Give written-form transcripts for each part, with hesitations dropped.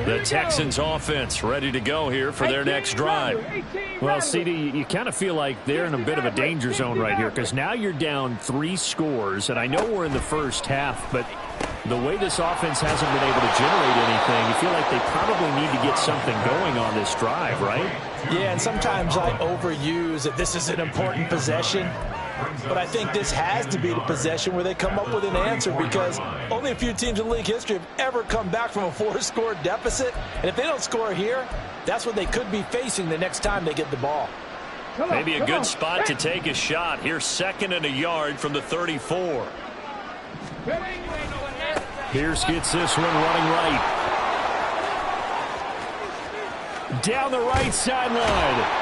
The Texans offense ready to go here for their next drive. Well, CD, you kind of feel like they're in a bit of a danger zone right here because now you're down 3 scores, and I know we're in the first half, but the way this offense hasn't been able to generate anything, you feel like they probably need to get something going on this drive, right? Yeah, and sometimes I overuse that this is an important possession. But I think this has to be the possession where they come up with an answer because only a few teams in league history have ever come back from a 4-score deficit. And if they don't score here, that's what they could be facing the nenext time they get the ball. Maybe a good spot to take a shot. Here's 2nd and a yard from the 34. Pierce gets this one running right. Down the right sideline.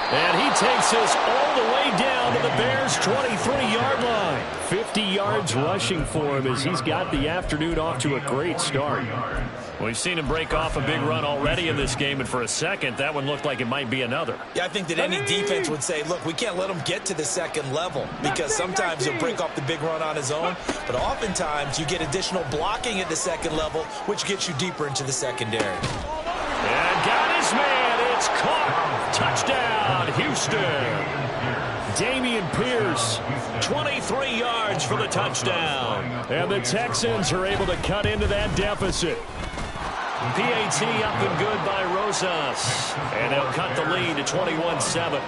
And he takes us all the way down to the Bears' 23-yard line. 50 yards rushing for him as he's got the afternoon off to a great start. We've seen him break off a big run already in this game, and for a second, that one looked like it might be another. Yeah, I think that any defense would say, look, we can't let him get to the second level because sometimes he'll break off the big run on his own, but oftentimes you get additional blocking at the second level, which gets you deeper into the secondary. And got his man. It's caught. Touchdown, Houston. Dameon Pierce. 23 yards for the touchdown. And the Texans are able to cut into that deficit. PAT up and good by Rosas. And they'll cut the lead to 21-7.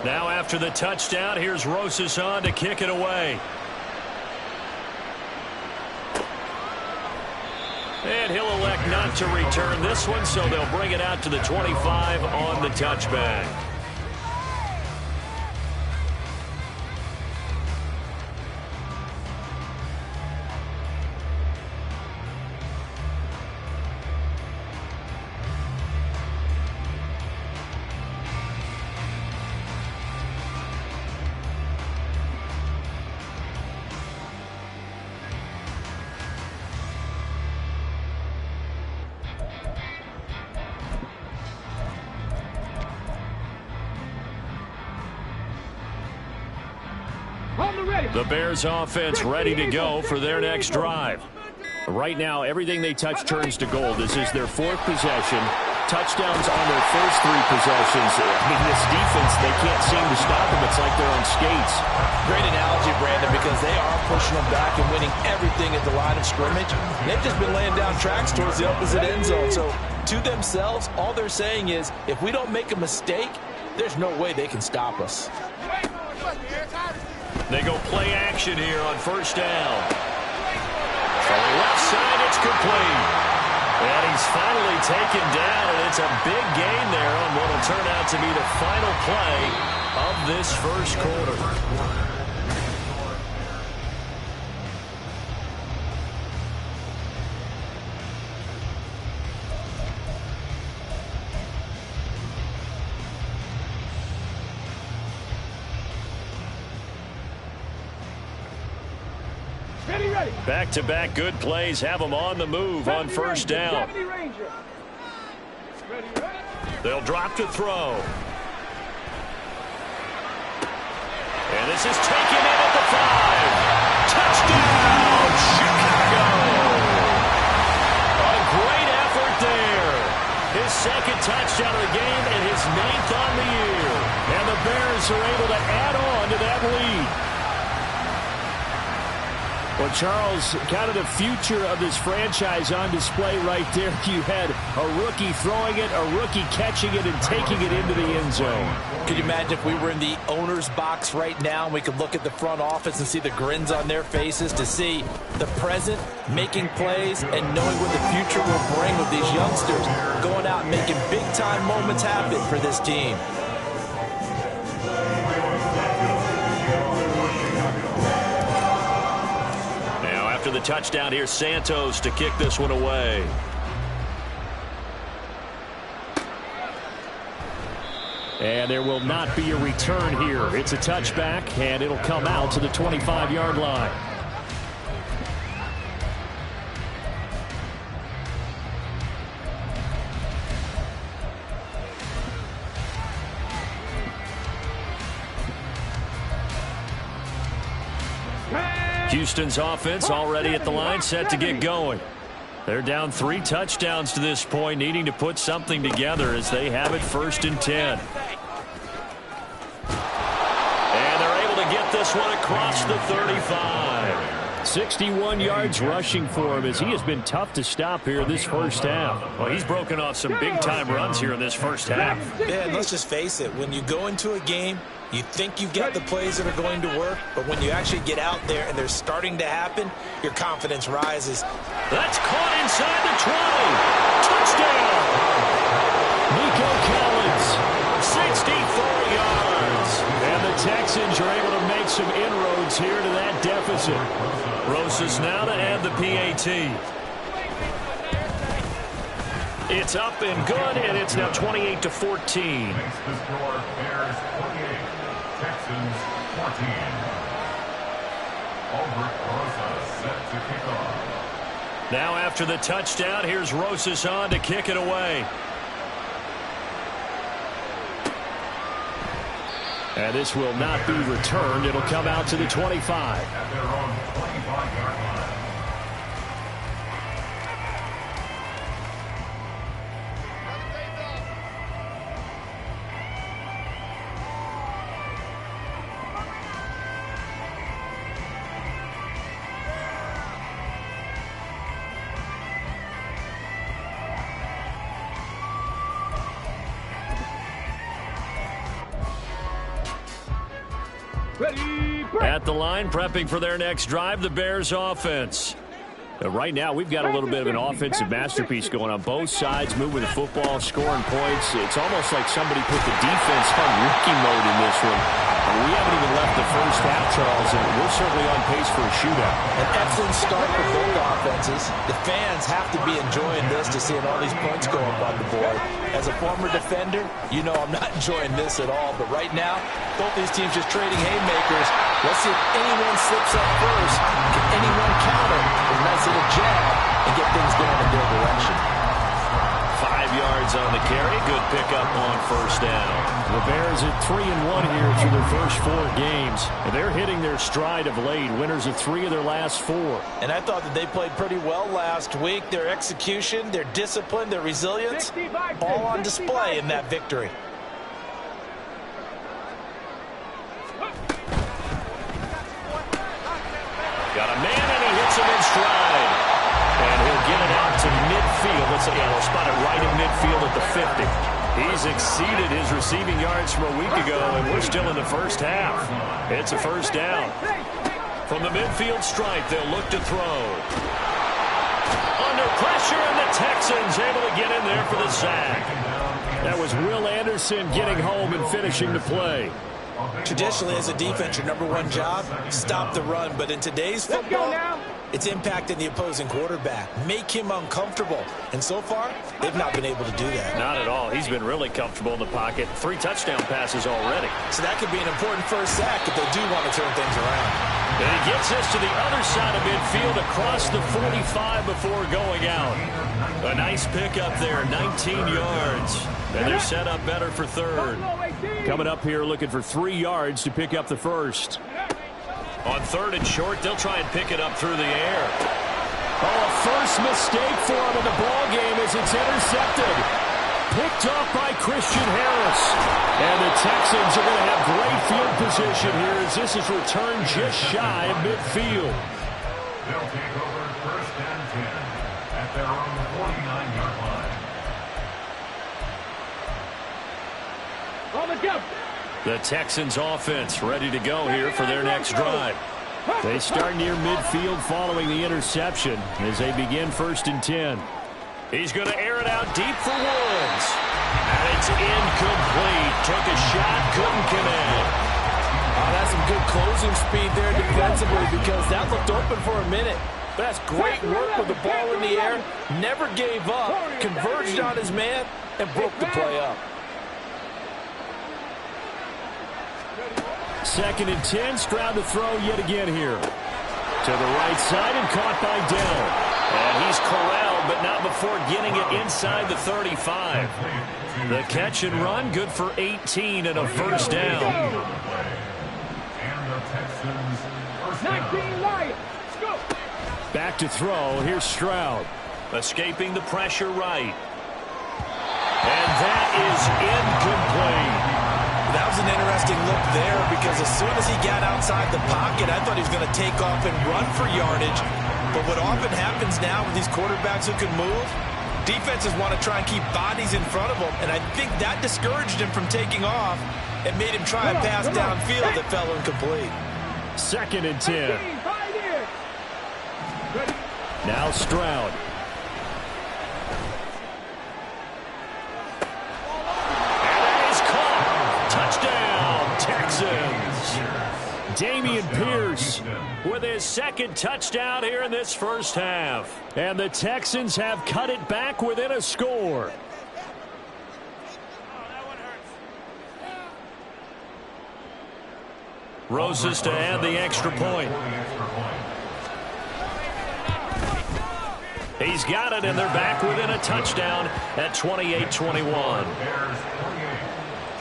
Now after the touchdown, here's Rosas on to kick it away. And he'll elect not to return this one, so they'll bring it out to the 25 on the touchback. The Bears offense ready to go for their next drive. Right now, everything they touch turns to gold. This is their 4th possession. Touchdowns on their first 3 possessions. I mean, this defense, they can't seem to stop them. It's like they're on skates. Great analogy, Brandon, because they are pushing them back and winning everything at the line of scrimmage. They've just been laying down tracks towards the opposite end zone. So, to themselves, all they're saying is, if we don't make a mistake, there's no way they can stop us. They go play action here on first down. From the left side, it's complete. And he's finally taken down, and it's a big gain there on what will turn out to be the final play of this first quarter. Back-to-back good plays have them on the move on first down. They'll drop to throw. And this is taken in at the 5. Touchdown, Chicago! A great effort there. His 2nd touchdown of the game and his 9th on the year. And the Bears are able to add on to that lead. Well, Charles, kind of the future of this franchise on display right there. You had a rookie throwing it, a rookie catching it, and taking it into the end zone. Could you imagine if we were in the owner's box right now and we could look at the front office and see the grins on their faces to see the present making plays and knowing what the future will bring with these youngsters going out and making big-time moments happen for this team. After the touchdown, here's Santos to kick this one away. And there will not be a return here. It's a touchback, and it'll come out to the 25-yard line. Houston's offense already at the line, set to get going. They're down 3 touchdowns to this point, needing to put something together as they have it 1st and 10. And they're able to get this one across the 35. 61 yards rushing for him as he has been tough to stop here this first half. Well, he's broken off some big-time runs here in this first half. Yeah, and let's just face it. When you go into a game, you think you've got the plays that are going to work, but when you actually get out there and they're starting to happen, your confidence rises. That's caught inside the 20. Touchdown! Nico Collins. 64 yards. And the Texans are able to make some inroads here to that deficit. Rosas now to add the PAT. It's up and good, and it's now 28-14. Makes the score Bears 28, Texans 14. Albert Rosas set to kick off. Now after the touchdown, here's Rosas on to kick it away. And this will not be returned. It'll come out to the 25. At their own 25-yard line. At the line, prepping for their next drive, the Bears offense. Right now, we've got a little bit of an offensive masterpiece going on both sides, moving the football, scoring points. It's almost like somebody put the defense on rookie mode in this one. We haven't even left the first half, Charles, and we're certainly on pace for a shootout. An excellent start for both offenses. The fans have to be enjoying this to seeing all these points go up on the board. As a former defender, you know I'm not enjoying this at all. But right now, both these teams just trading haymakers. Let's see if anyone slips up first. Can anyone counter a nice little jab and get things going in their direction? 5 yards on the carry. Good pickup on first down. The Bears at 3-1 here through their first 4 games. And they're hitting their stride of late. Winners of 3 of their last 4. And I thought that they played pretty well last week. Their execution, their discipline, their resilience, all on display in that victory. Got a man, and he hits him in stride. And he'll get it out to midfield. We'll spot it right in midfield at the 50. He's exceeded his receiving yards from a week ago, and we're still in the first half. It's a first down. From the midfield stripe, they'll look to throw. Under pressure, and the Texans able to get in there for the sack. That was Will Anderson getting home and finishing the play. Traditionally, as a defense, your #1 job, stop the run. But in today's football, it's impacting the opposing quarterback. Make him uncomfortable. And so far, they've not been able to do that. Not at all. He's been really comfortable in the pocket. 3 touchdown passes already. So that could be an important first sack if they do want to turn things around. And he gets this to the other side of midfield across the 45 before going out. A nice pickup there, 19 yards. And they're set up better for third. Coming up here looking for 3 yards to pick up the first. On 3rd and short, they'll try and pick it up through the air. Oh, a first mistake for him in the ball game as it's intercepted. Picked off by Christian Harris. And the Texans are going to have great field position here as this is returned just shy of midfield. They'll take over 1st and 10 at their own 49-yard line. The Texans offense ready to go here for their next drive. They start near midfield following the interception as they begin 1st and 10. He's going to air it out deep for Woods. And it's incomplete. Took a shot, couldn't connect. Oh, that's some good closing speed there defensively because that looked open for a minute. But that's great work with the ball in the air. Never gave up, converged on his man, and broke the play up. 2nd and 10, Stroud to throw yet again here. To the right side and caught by Dell. And he's corralled, but not before getting it inside the 35. The catch and run, good for 18 and a first down. And the Texans first down. Back to throw. Here's Stroud. Escaping the pressure right. And that is incomplete. That was an interesting look there because as soon as he got outside the pocket, I thought he was going to take off and run for yardage. But what often happens now with these quarterbacks who can move, defenses want to try and keep bodies in front of them, and I think that discouraged him from taking off and made him try a pass downfield that fell incomplete. 2nd and 10. Now Stroud. Touchdown, Texans. Dameon Pierce with his 2nd touchdown here in this first half. And the Texans have cut it back within a score. Roses to add the extra point. He's got it, and they're back within a touchdown at 28-21. Bears 28,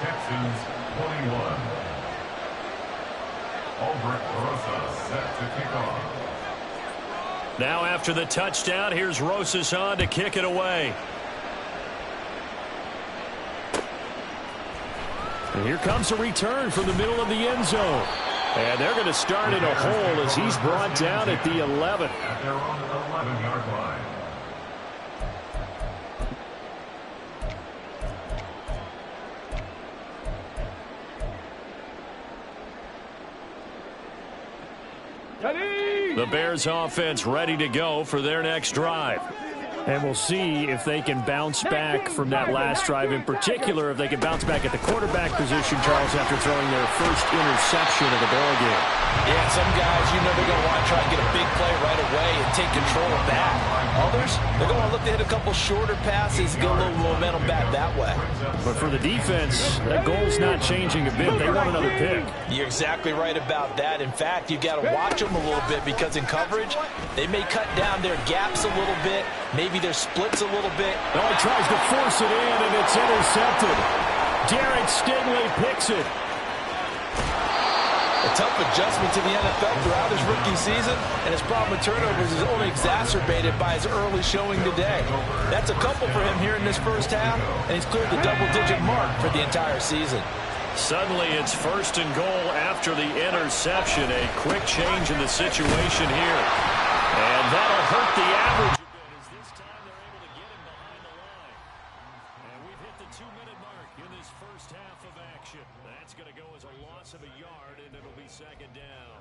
Texans 21. Albert Rosa set to kick off. Now after the touchdown, here's Rosas on to kick it away. And here comes a return from the middle of the end zone. And they're going to start in a hole as he's brought down at the 11. At their own 11-yard line. The Bears offense ready to go for their next drive. And we'll see if they can bounce back from that last drive, in particular if they can bounce back at the quarterback position, Charles, after throwing their first interception of the ballgame. Yeah, some guys, they're going to want to try and get a big play right away and take control of that. Others, they're going to look to hit a couple shorter passes, get a little momentum back that way. But for the defense, that goal's not changing a bit. They want another pick. You're exactly right about that. In fact, you've got to watch them a little bit because in coverage, they may cut down their gaps a little bit, maybe their splits a little bit. Oh, he tries to force it in, and it's intercepted. Derek Stingley picks it. A tough adjustment to the NFL throughout his rookie season, and his problem with turnovers is only exacerbated by his early showing today. That's a couple for him here in this first half, and he's cleared the double-digit mark for the entire season. Suddenly it's 1st and goal after the interception. A quick change in the situation here. And that'll hurt the average. This time they're able to get him behind the line. And we've hit the 2-minute mark in this first half of action. That's going to go as a loss of a yard, and it'll be 2nd down.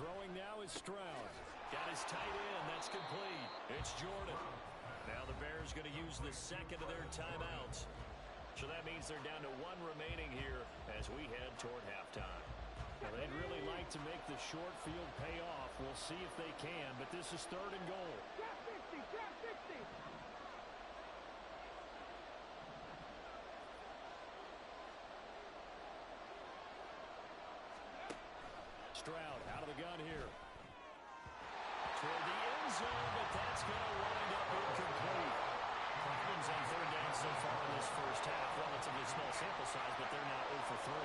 Throwing now is Stroud. Got his tight end. That's complete. It's Jordan. Now the Bears going to use the 2nd of their timeouts. So that means they're down to 1 remaining here as we head toward halftime. Well, they'd really like to make the short field pay off. We'll see if they can, but this is 3rd and goal. Stroud out of the gun here. Toward the end zone, but that's going to wind up incomplete. Problems on 3rd down so far in this first half. Relatively small sample size, but they're now 0 for 3.